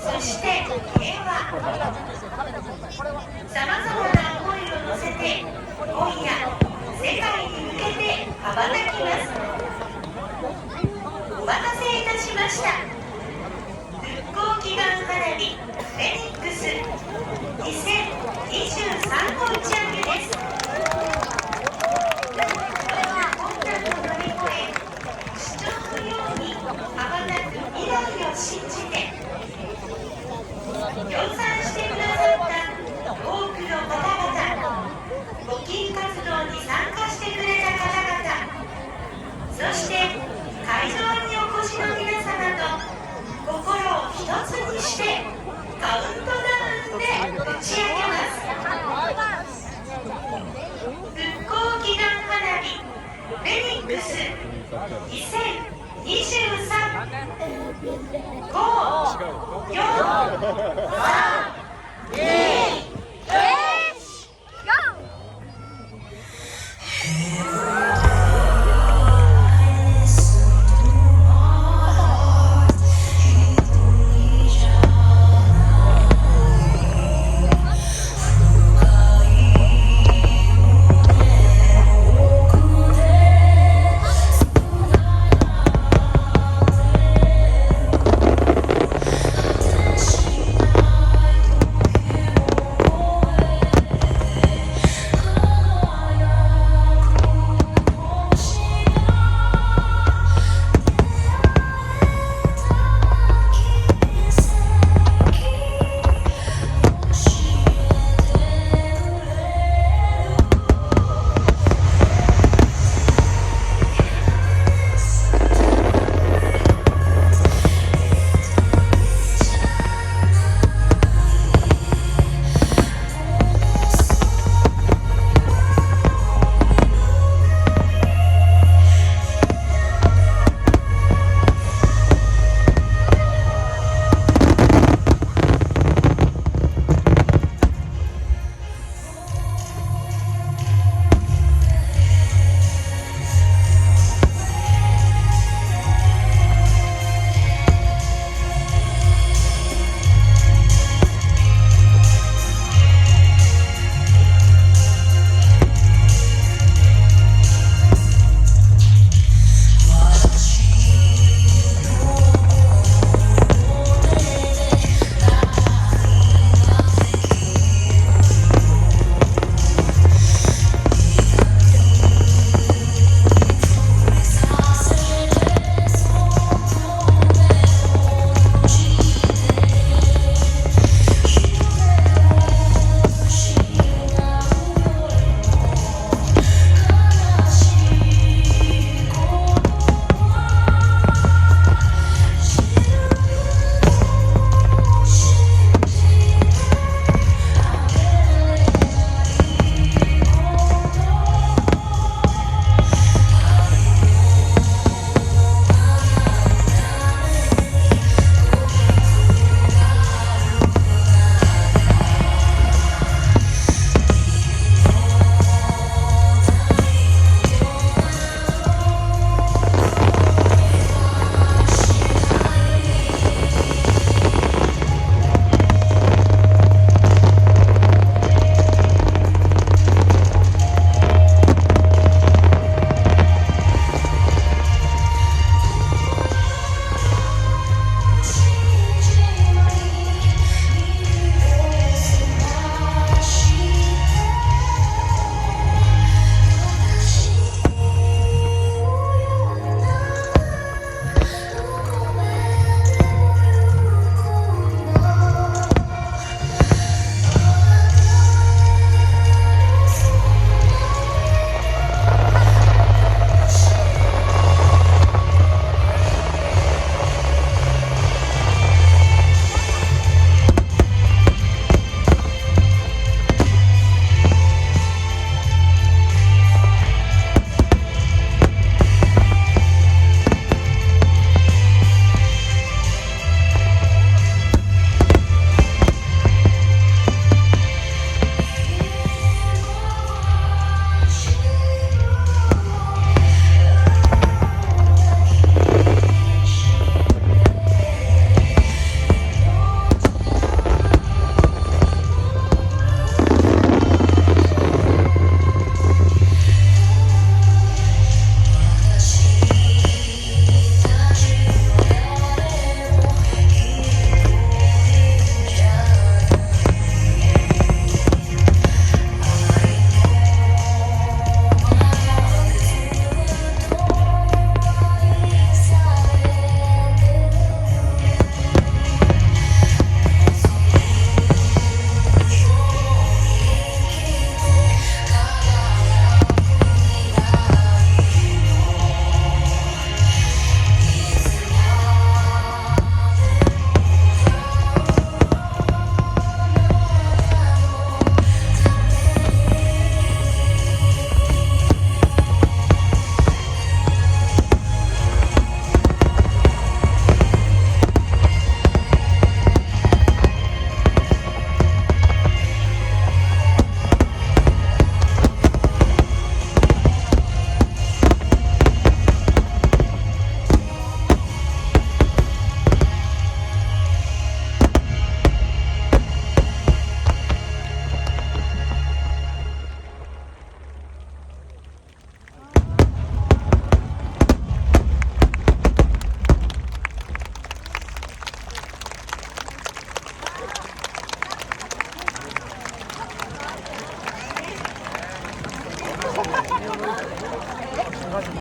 そして平和、さまざまな思いを乗せて今夜世界に向けて羽ばたきます。お待たせいたしました。復興祈願花火フェニックス2023の打ち上げです。困難を乗り越え主張のように羽ばたく未来を信じて、協賛してくださった多くの方々、募金活動に参加してくれた方々、そして会場にお越しの皆様と心を一つにしてカウントダウンで打ち上げます。復興祈願花火フェニックス2023 5、4、3